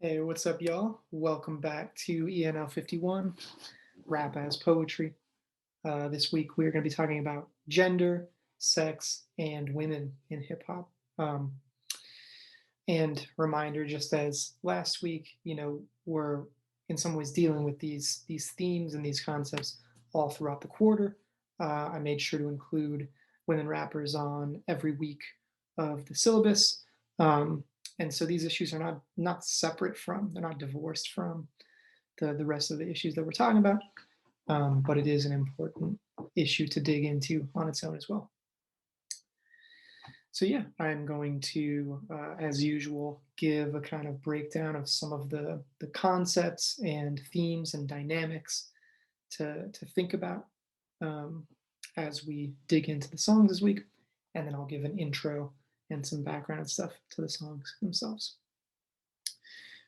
Hey, what's up, y'all? Welcome back to ENL 51, Rap as Poetry. This week we're going to be talking about gender, sex, and women in hip hop. And reminder, just as last week, we're in some ways dealing with these themes and these concepts all throughout the quarter. I made sure to include women rappers on every week of the syllabus. And so these issues are not separate from, they're not divorced from the rest of the issues that we're talking about, but it is an important issue to dig into on its own as well. So yeah, I'm going to, as usual, give a kind of breakdown of some of the concepts and themes and dynamics to think about um, as we dig into the songs this week, and then I'll give an intro and some background stuff to the songs themselves.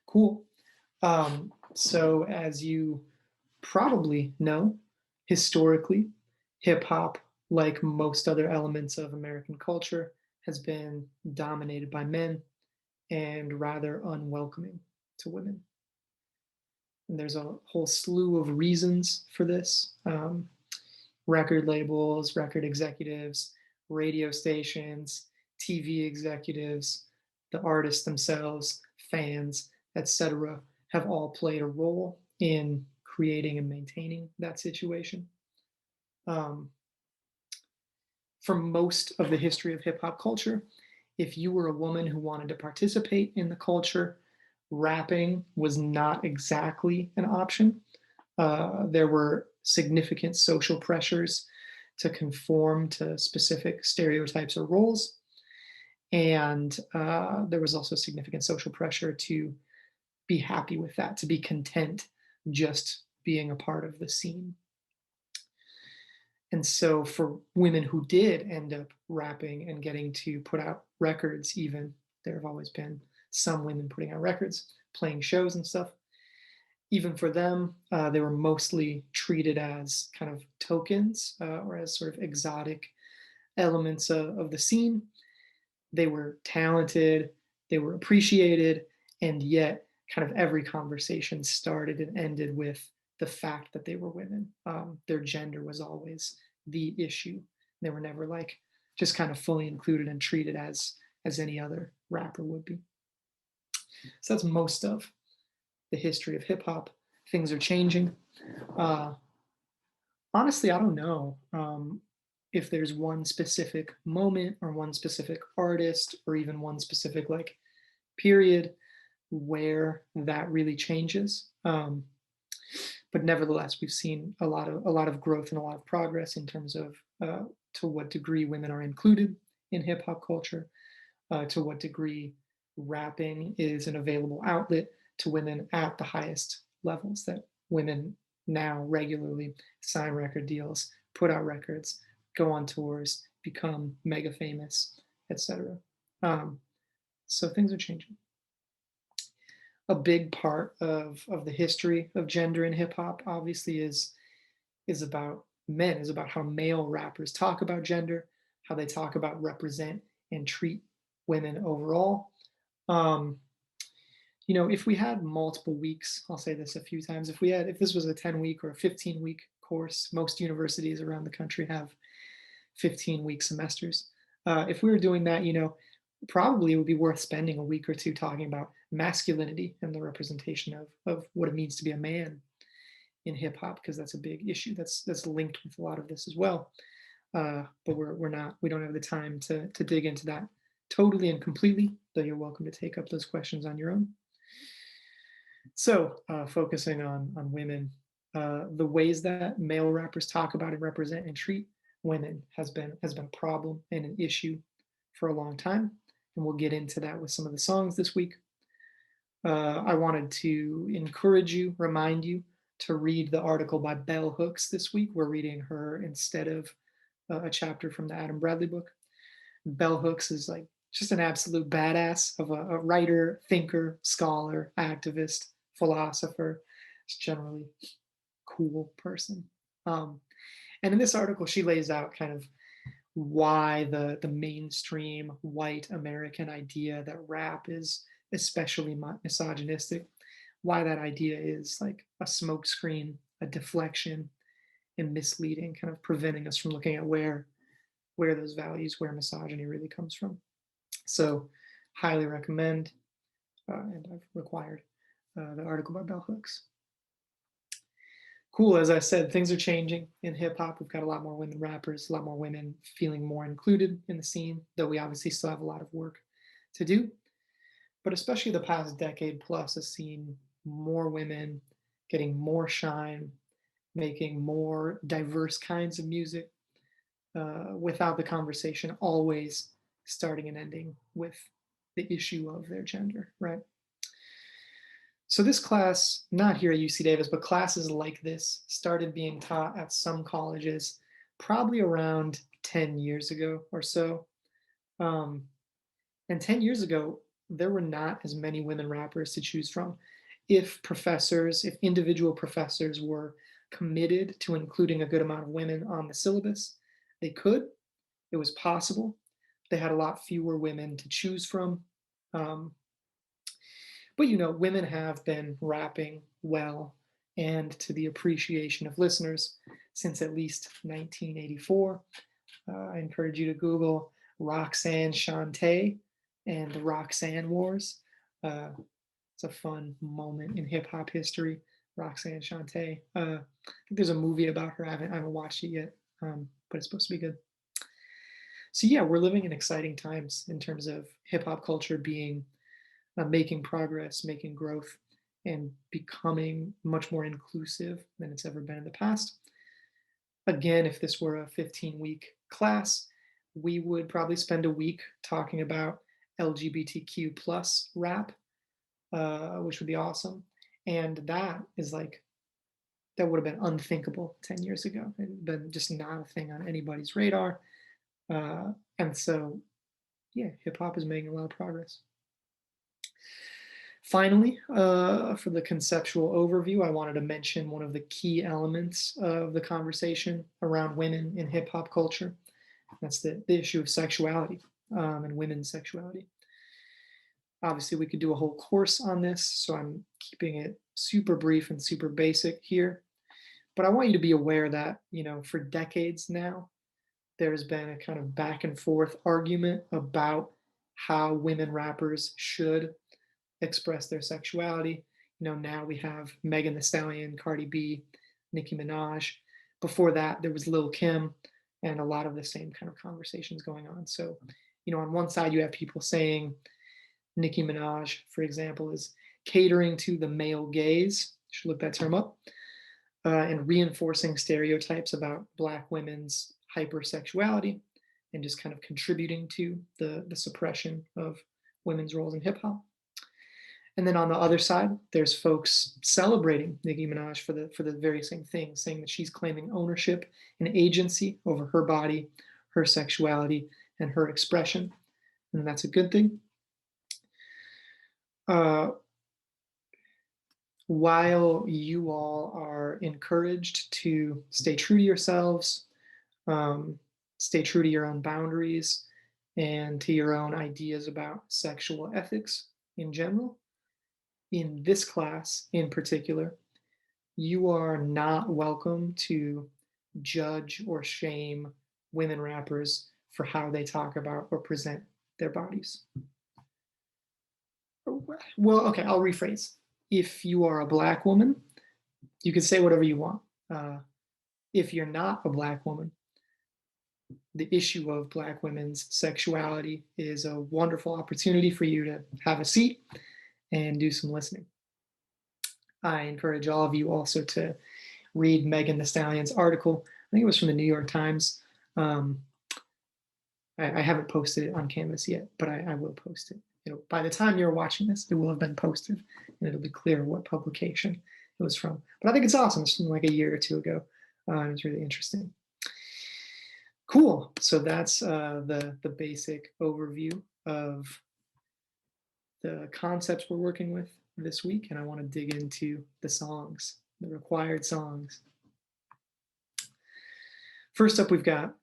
Cool. So as you probably know, historically, hip hop, like most other elements of American culture, has been dominated by men and rather unwelcoming to women. And there's a whole slew of reasons for this. Record labels, record executives, radio stations, TV executives, the artists themselves, fans, etc., have all played a role in creating and maintaining that situation. Um, for most of the history of hip hop culture, if you were a woman who wanted to participate in the culture, rapping was not exactly an option. There were significant social pressures to conform to specific stereotypes or roles. And there was also significant social pressure to be happy with that, to be content just being a part of the scene. And so for women who did end up rapping and getting to put out records, even there have always been some women putting out records, playing shows and stuff. Even for them, they were mostly treated as kind of tokens or as sort of exotic elements of the scene. They were talented, they were appreciated, and yet kind of every conversation started and ended with the fact that they were women. Their gender was always the issue. They were never like just kind of fully included and treated as any other rapper would be. So that's most of the history of hip hop. Things are changing. Uh, Honestly, I don't know if there's one specific moment or one specific artist or even one specific like period where that really changes. But nevertheless, we've seen a lot of growth and a lot of progress in terms of to what degree women are included in hip hop culture, to what degree rapping is an available outlet to women at the highest levels, that women now regularly sign record deals, put out records, go on tours, become mega famous, etc. So things are changing. A big part of the history of gender in hip hop obviously is about men, is about how male rappers talk about gender, how they talk about, represent, and treat women overall. Um, if we had multiple weeks, I'll say this a few times, if this was a 10-week or a 15-week course, most universities around the country have 15-week semesters. If we were doing that, probably it would be worth spending a week or two talking about masculinity and the representation of what it means to be a man in hip hop, because that's a big issue that's linked with a lot of this as well. But we don't have the time to dig into that totally and completely, though you're welcome to take up those questions on your own. So focusing on women, the ways that male rappers talk about and represent and treat women has been a problem and an issue for a long time, and we'll get into that with some of the songs this week. I wanted to encourage you, remind you to read the article by Bell Hooks this week. We're reading her instead of a chapter from the Adam Bradley book. Bell Hooks is like just an absolute badass of a writer, thinker, scholar, activist, philosopher. Just generally cool person. Um, and in this article, she lays out kind of why the mainstream white American idea that rap is especially misogynistic, why that idea is like a smokescreen, a deflection, and misleading, kind of preventing us from looking at where those values, where misogyny really comes from. So, highly recommend, and I've required the article by Bell Hooks. Cool, as I said, things are changing in hip hop. We've got a lot more women rappers, a lot more women feeling more included in the scene, though we obviously still have a lot of work to do. But especially the past decade plus has seen more women getting more shine, making more diverse kinds of music, without the conversation always starting and ending with the issue of their gender, right? So this class, not here at UC Davis, but classes like this started being taught at some colleges probably around 10 years ago or so. Um, and 10 years ago, there were not as many women rappers to choose from. If individual professors were committed to including a good amount of women on the syllabus, they could. It was possible. They had a lot fewer women to choose from. Um, but women have been rapping well and to the appreciation of listeners since at least 1984. I encourage you to Google Roxanne Shante and the Roxanne Wars. It's a fun moment in hip hop history. Roxanne Shante. I think there's a movie about her. I haven't watched it yet, but it's supposed to be good. So yeah, we're living in exciting times in terms of hip hop culture being making progress, making growth, and becoming much more inclusive than it's ever been in the past. Again, if this were a 15-week class, we would probably spend a week talking about LGBTQ plus rap, which would be awesome. And that would have been unthinkable 10 years ago. It had been just not a thing on anybody's radar. And so, yeah, hip hop is making a lot of progress. Finally, for the conceptual overview, I wanted to mention one of the key elements of the conversation around women in hip hop culture. That's the issue of sexuality, and women's sexuality. Obviously, we could do a whole course on this, so I'm keeping it super brief and super basic here. But I want you to be aware that, for decades now, there's been a kind of back and forth argument about how women rappers should express their sexuality. Now we have Megan Thee Stallion, Cardi B, Nicki Minaj. Before that, there was Lil Kim, and a lot of the same kind of conversations going on. So, on one side, you have people saying Nicki Minaj, for example, is catering to the male gaze. You should look that term up. And reinforcing stereotypes about Black women's hypersexuality and just kind of contributing to the suppression of women's roles in hip hop. And then on the other side, there's folks celebrating Nicki Minaj for the very same thing, saying that she's claiming ownership and agency over her body, her sexuality, and her expression. And that's a good thing. While you all are encouraged to stay true to yourselves, stay true to your own boundaries, and to your own ideas about sexual ethics in general, in this class in particular, you are not welcome to judge or shame women rappers for how they talk about or present their bodies. Well, okay, I'll rephrase. If you are a Black woman, you can say whatever you want. If you're not a Black woman, the issue of Black women's sexuality is a wonderful opportunity for you to have a seat and do some listening. I encourage all of you also to read Megan Thee Stallion's article. I think it was from the New York Times. I haven't posted it on Canvas yet, but I will post it. By the time you're watching this, it will have been posted, and it'll be clear what publication it was from. But I think it's awesome. It's from like a year or two ago. It's really interesting. Cool. So that's the basic overview of the concepts we're working with this week, and I want to dig into the songs, the required songs. First up, we've got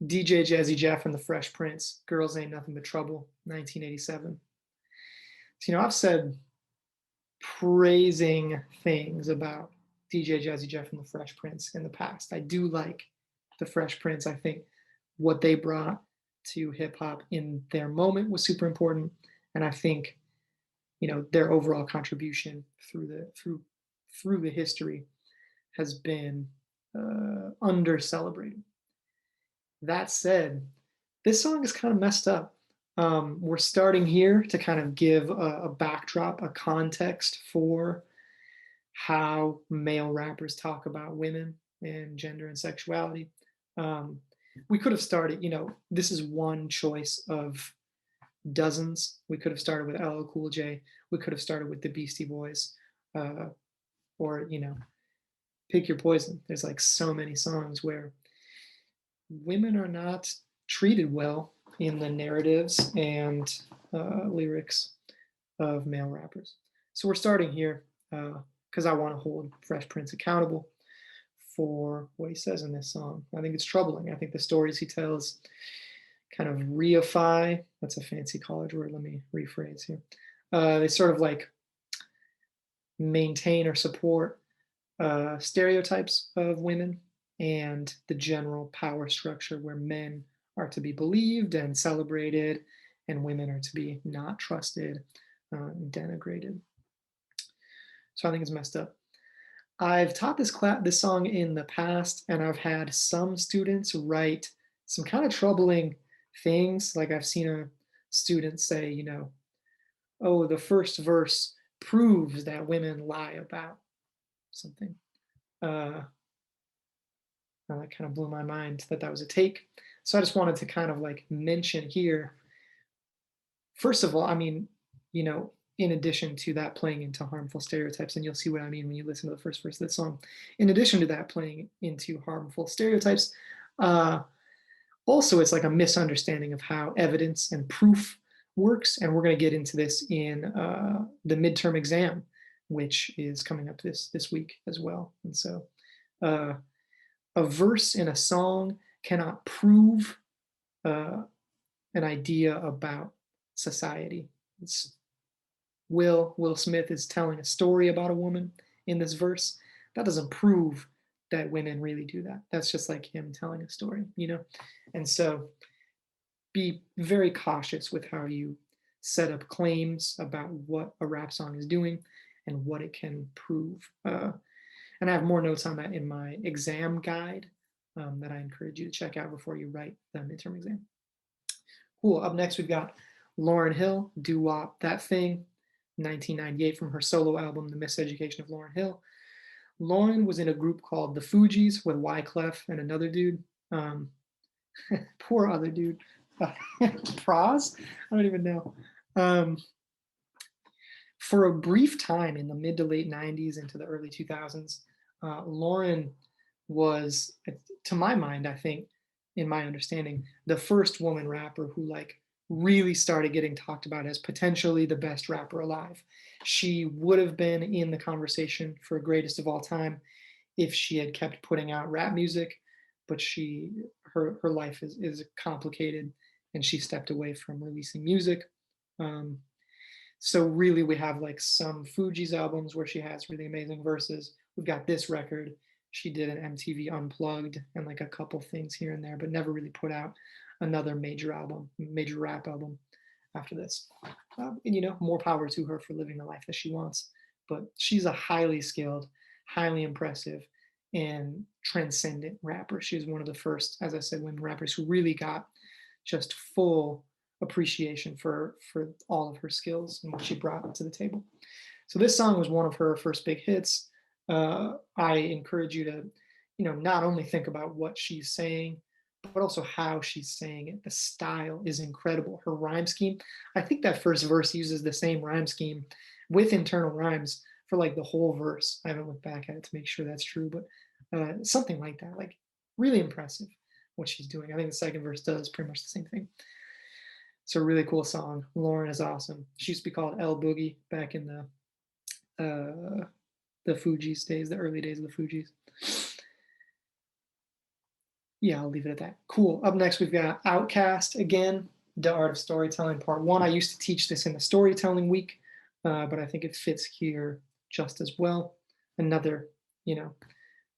DJ Jazzy Jeff and the Fresh Prince, Girls Ain't Nothing But Trouble, 1987. So, I've said praising things about DJ Jazzy Jeff and the Fresh Prince in the past. I do like the Fresh Prince. I think what they brought to hip hop in their moment was super important, and I think their overall contribution through the history has been under celebrated. That said, this song is kind of messed up. We're starting here to kind of give a backdrop, a context for how male rappers talk about women and gender and sexuality. Um, we could have started, this is one choice of dozens. We could have started with LL Cool J. We could have started with the Beastie Boys, or pick your poison. There's like so many songs where women are not treated well in the narratives and lyrics of male rappers. So we're starting here because I want to hold Fresh Prince accountable for what he says in this song. I think it's troubling. I think the stories he tells kind of reify, that's a fancy college word, let me rephrase here. They sort of like maintain or support stereotypes of women and the general power structure where men are to be believed and celebrated and women are to be not trusted and denigrated. So I think it's messed up. I've taught this song in the past, and I've had some students write some kind of troubling things. Like I've seen a student say, oh, the first verse proves that women lie about something. That kind of blew my mind that was a take. So I just wanted to kind of like mention here, first of all, I mean, in addition to that playing into harmful stereotypes, and you'll see what I mean when you listen to the first verse of that song, in addition to that playing into harmful stereotypes, also it's like a misunderstanding of how evidence and proof works. And we're going to get into this in the midterm exam, which is coming up this week as well. And so a verse in a song cannot prove an idea about society. Will Smith is telling a story about a woman in this verse. That doesn't prove that women really do that. That's just like him telling a story, And so be very cautious with how you set up claims about what a rap song is doing and what it can prove. And I have more notes on that in my exam guide that I encourage you to check out before you write the midterm exam. Cool. Up next, we've got Lauryn Hill, Doo Wop, That Thing, 1998 from her solo album, The Miseducation of Lauryn Hill. Lauryn was in a group called The Fugees with Wyclef and another dude. Poor other dude. Praz? I don't even know. For a brief time in the mid to late 90s into the early 2000s, Lauryn was, to my mind, I think, in my understanding, the first woman rapper who really started getting talked about as potentially the best rapper alive. She would have been in the conversation for greatest of all time if she had kept putting out rap music, but her life is complicated and she stepped away from releasing music. So really we have some Fugees albums where she has really amazing verses. We've got this record. She did an MTV Unplugged and a couple things here and there, but never really put out another major rap album after this. And more power to her for living the life that she wants. But she's a highly skilled, highly impressive, and transcendent rapper. She was one of the first, as I said, women rappers who really got just full appreciation for all of her skills and what she brought to the table. So this song was one of her first big hits. I encourage you to, not only think about what she's saying, but also how she's saying it. The style is incredible. Her rhyme scheme, I think that first verse uses the same rhyme scheme with internal rhymes for the whole verse. I haven't looked back at it to make sure that's true, but something like that, really impressive what she's doing. I think the second verse does pretty much the same thing. It's a really cool song. Lauryn is awesome. She used to be called El Boogie back in the Fugees days, the early days of the Fugees. Yeah, I'll leave it at that. Cool. Up next, we've got OutKast again, The Art of Storytelling Part 1. I used to teach this in the Storytelling week. but I think it fits here just as well. Another, you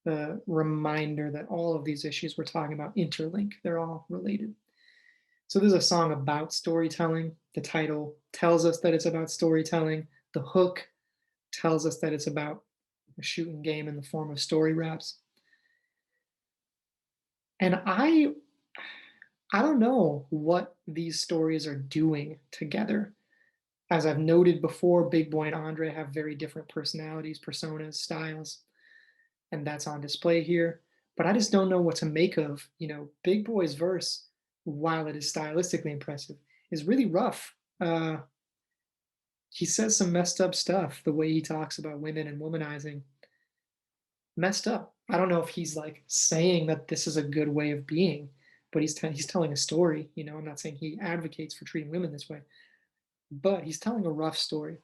know, reminder that all of these issues we're talking about interlink, they're all related. So there's a song about storytelling. The title tells us that it's about storytelling. The hook tells us that it's about a shooting game in the form of story raps. And I don't know what these stories are doing together. As I've noted before, Big Boy and Andre have very different personalities, personas, styles, and that's on display here. But I just don't know what to make of, Big Boy's verse, while it is stylistically impressive, is really rough. He says some messed up stuff, the way he talks about women and womanizing. Messed up. I don't know if he's like saying that this is a good way of being, but he's telling a story. I'm not saying he advocates for treating women this way, but he's telling a rough story.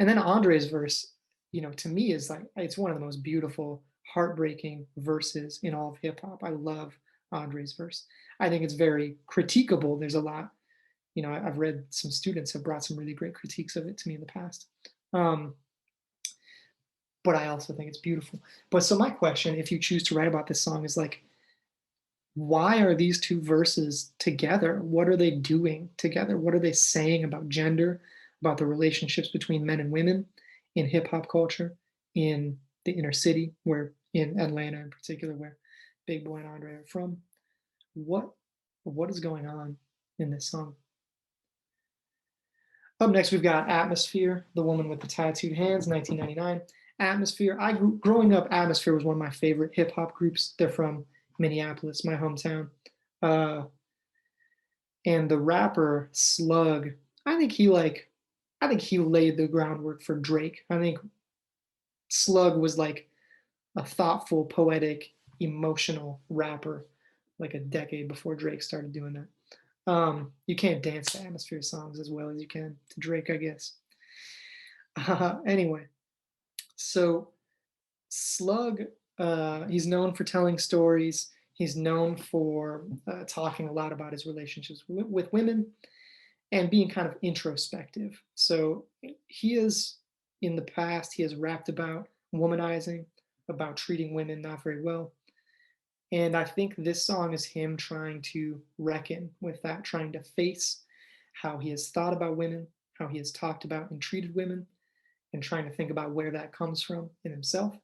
And then Andre's verse, to me is like it's one of the most beautiful, heartbreaking verses in all of hip hop. I love Andre's verse. I think it's very critiquable. There's a lot, I've read some students have brought some really great critiques of it to me in the past. Um, but I also think it's beautiful. But so my question, if you choose to write about this song, is like, why are these two verses together? What are they doing together? What are they saying about gender, about the relationships between men and women in hip hop culture, in the inner city, where in Atlanta in particular, where Big Boy and Andre are from? What what is going on in this song? Up next, we've got Atmosphere, The Woman with the Tattooed Hands, 1999. Atmosphere, growing up, Atmosphere was one of my favorite hip hop groups. They're from Minneapolis, my hometown. Uh, and the rapper Slug, I think he like, I think he laid the groundwork for Drake. I think Slug was like a thoughtful, poetic, emotional rapper, like a decade before Drake started doing that. You can't dance to Atmosphere songs as well as you can to Drake, I guess. Anyway, so Slug, he's known for telling stories. He's known for talking a lot about his relationships with women and being kind of introspective. So he is, in the past, he has rapped about womanizing, about treating women not very well. And I think this song is him trying to reckon with that, trying to face how he has thought about women, how he has talked about and treated women, and trying to think about where that comes from in himself.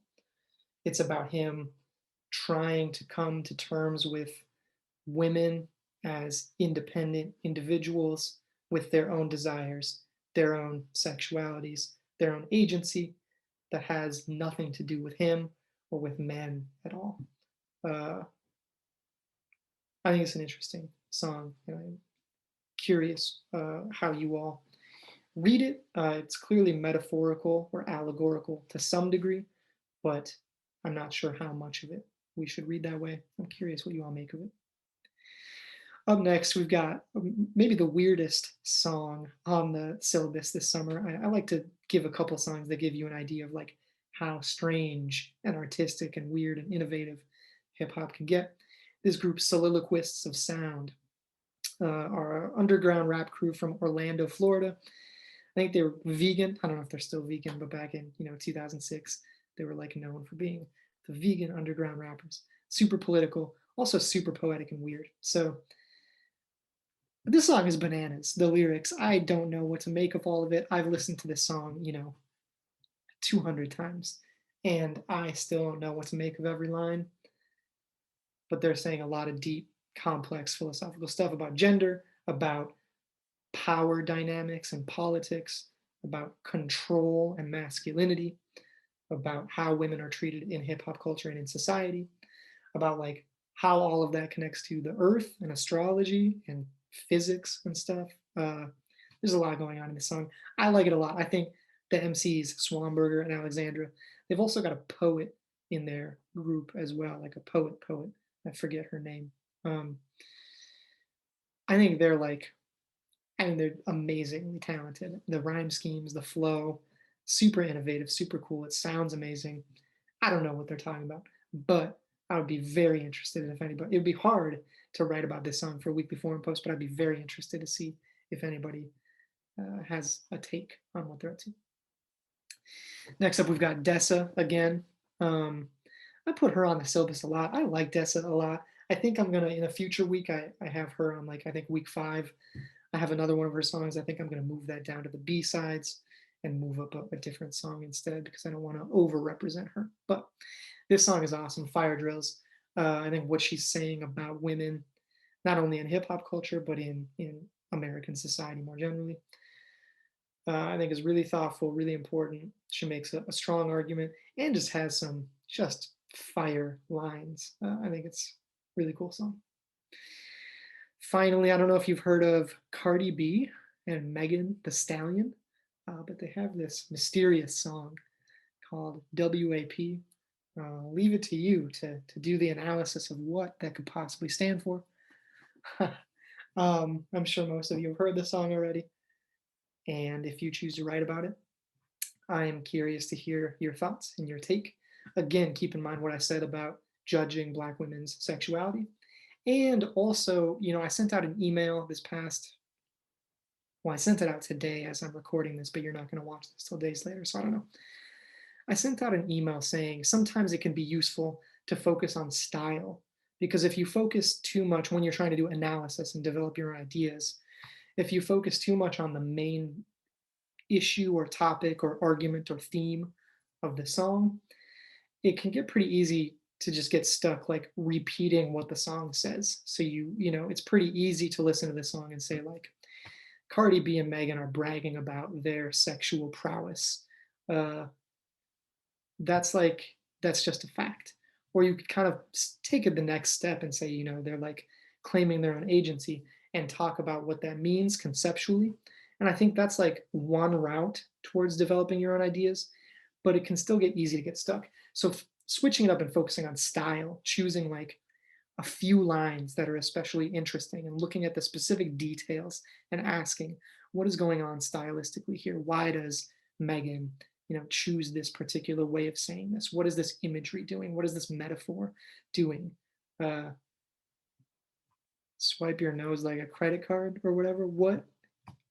It's about him trying to come to terms with women as independent individuals with their own desires, their own sexualities, their own agency that has nothing to do with him or with men at all. Uh, I think it's an interesting song, and I'm curious how you all read it. It's clearly metaphorical or allegorical to some degree, but I'm not sure how much of it we should read that way. I'm curious what you all make of it. Up next, we've got maybe the weirdest song on the syllabus this summer. I like to give a couple songs that give you an idea of like how strange and artistic and weird and innovative hip hop can get. This group, Sol.Illaquists of Sound, are an underground rap crew from Orlando, Florida. I think they were vegan. I don't know if they're still vegan, but back in 2006, they were like known for being the vegan underground rappers. Super political, also super poetic and weird. So this song is bananas. The lyrics, I don't know what to make of all of it. I've listened to this song, 200 times, and I still don't know what to make of every line. But they're saying a lot of deep, complex philosophical stuff about gender, about power dynamics and politics, about control and masculinity, about how women are treated in hip hop culture and in society, about like how all of that connects to the earth and astrology and physics and stuff. There's a lot going on in this song. I like it a lot. I think the MCs, Swanberger and Alexandra, they've also got a poet in their group as well, like a poet. I forget her name. I think they're like, I mean, they're amazingly talented. The rhyme schemes, the flow, super innovative, super cool. It sounds amazing. I don't know what they're talking about, but I would be very interested if anybody. It would be hard to write about this song for a weekly forum post, but I'd be very interested to see if anybody has a take on what they're up to. Next up, we've got Dessa again. I put her on the syllabus a lot. I like Dessa a lot. I think I'm gonna in a future week. I have her on like I think week 5. I have another one of her songs. I think I'm gonna move that down to the B sides and move up a different song instead because I don't want to over-represent her. But this song is awesome. Fire Drills. I think what she's saying about women, not only in hip hop culture but in American society more generally, I think is really thoughtful, really important. She makes a strong argument and just has some just fire lines. I think it's a really cool song. Finally, I don't know if you've heard of Cardi B and Megan the Stallion, but they have this mysterious song called WAP. Leave it to you to do the analysis of what that could possibly stand for. I'm sure most of you have heard the song already. And if you choose to write about it, I am curious to hear your thoughts and your take. Again, keep in mind what I said about judging Black women's sexuality. And also, I sent out an email this past, well, I sent it out today as I'm recording this, but you're not going to watch this till days later, so I don't know. I sent out an email saying sometimes it can be useful to focus on style, because if you focus too much when you're trying to do analysis and develop your ideas, if you focus too much on the main issue or topic or argument or theme of the song, it can get pretty easy to just get stuck like repeating what the song says. So it's pretty easy to listen to the song and say like Cardi B and Megan are bragging about their sexual prowess. Uh, that's just a fact. Or you could kind of take it the next step and say, they're like claiming their own agency and talk about what that means conceptually. And I think that's like one route towards developing your own ideas, but it can still get easy to get stuck. So switching it up and focusing on style, choosing like a few lines that are especially interesting and looking at the specific details and asking what is going on stylistically here? Why does Megan, choose this particular way of saying this? What is this imagery doing? What is this metaphor doing? Swipe your nose like a credit card or whatever.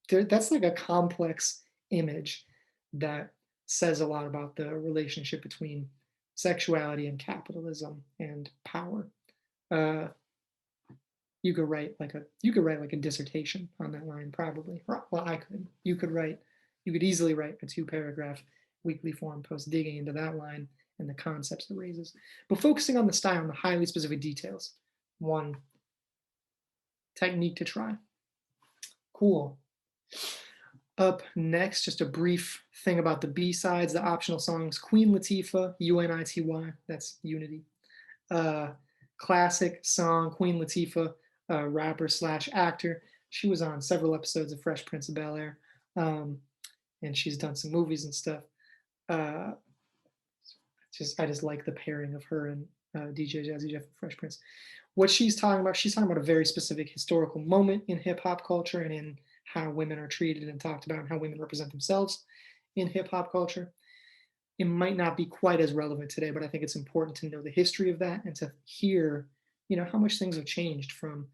That's like a complex image that says a lot about the relationship between sexuality and capitalism and power. You could write like a dissertation on that line, probably. Well, I could. You could easily write a 2-paragraph weekly form post digging into that line and the concepts it raises. But focusing on the style and the highly specific details, one technique to try. Cool. Up next, just a brief thing about the B-sides, the optional songs. Queen Latifah, UNITY, that's Unity. Classic song, Queen Latifah, rapper / actor. She was on several episodes of Fresh Prince of Bel-Air, and she's done some movies and stuff. I just like the pairing of her and DJ Jazzy Jeff and Fresh Prince. What she's talking about a very specific historical moment in hip hop culture and in how women are treated and talked about and how women represent themselves in hip hop culture. It might not be quite as relevant today, but I think it's important to know the history of that and to hear, how much things have changed from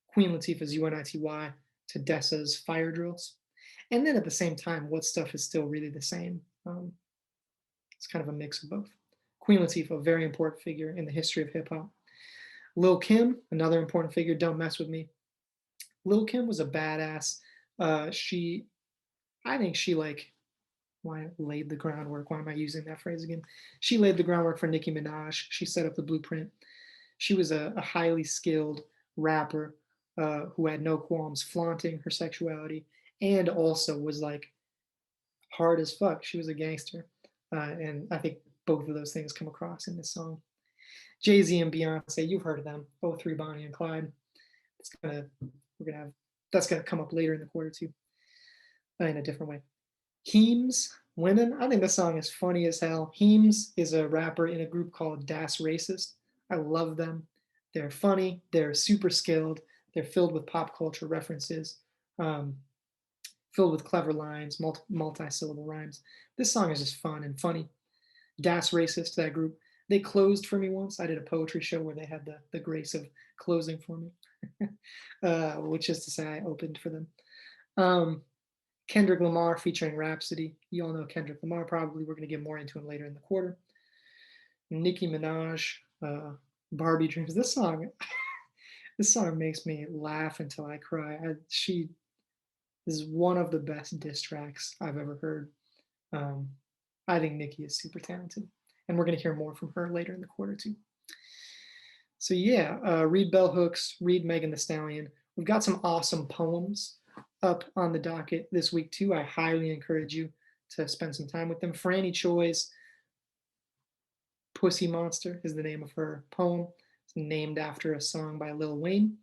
Queen Latifah's UNITY to Dessa's Fire Drills. And then at the same time, what stuff is still really the same. It's kind of a mix of both. Queen Latifah, a very important figure in the history of hip hop. Lil' Kim, another important figure, don't mess with me. Lil' Kim was a badass. I think she laid the groundwork. Why am I using that phrase again? She laid the groundwork for Nicki Minaj. She set up the blueprint. She was a highly skilled rapper who had no qualms flaunting her sexuality and also was like hard as fuck. She was a gangster. And I think both of those things come across in this song. Jay-Z and Beyonce, you've heard of them. 03 Bonnie and Clyde. That's gonna come up later in the quarter too, in a different way. Heems, Women. I think this song is funny as hell. Heems is a rapper in a group called Das Racist. I love them. They're funny. They're super skilled. They're filled with pop culture references, filled with clever lines, multi-syllable rhymes. This song is just fun and funny. Das Racist, that group, they closed for me once. I did a poetry show where they had the grace of closing for me, which is to say I opened for them. Kendrick Lamar featuring Rhapsody. You all know Kendrick Lamar probably. We're going to get more into him later in the quarter. Nicki Minaj, Barbie Dreams. This song makes me laugh until I cry. She is one of the best diss tracks I've ever heard. Um, I think Nicki is super talented, and we're going to hear more from her later in the quarter too. So yeah, read Bell Hooks, read Megan Thee Stallion. We've got some awesome poems up on the docket this week too. I highly encourage you to spend some time with them. Franny Choi's Pussy Monster is the name of her poem. It's named after a song by Lil Wayne.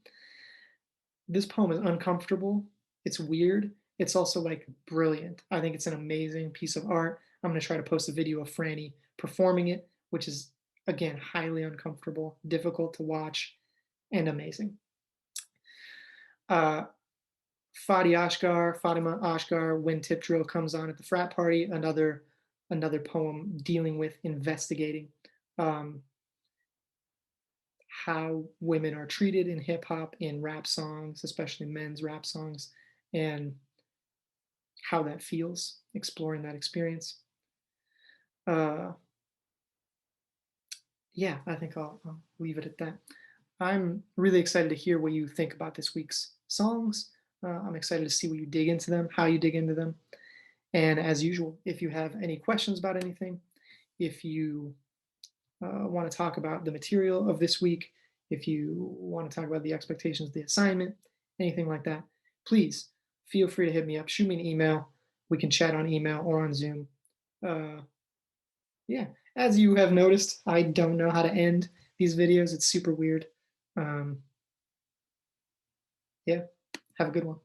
This poem is uncomfortable. It's weird. It's also like brilliant. I think it's an amazing piece of art. I'm going to try to post a video of Franny performing it, which is, again, highly uncomfortable, difficult to watch, and amazing. Fatima Ashgar, When Tip Drill Comes On at the Frat Party, another poem dealing with investigating how women are treated in hip hop, in rap songs, especially men's rap songs, and how that feels, exploring that experience. Yeah, I think I'll leave it at that. I'm really excited to hear what you think about this week's songs. I'm excited to see what you dig into them, how you dig into them. And as usual, if you have any questions about anything, if you want to talk about the material of this week, if you want to talk about the expectations of the assignment, anything like that, please feel free to hit me up. Shoot me an email. We can chat on email or on Zoom. Yeah, as you have noticed, I don't know how to end these videos. It's super weird. Yeah, have a good one.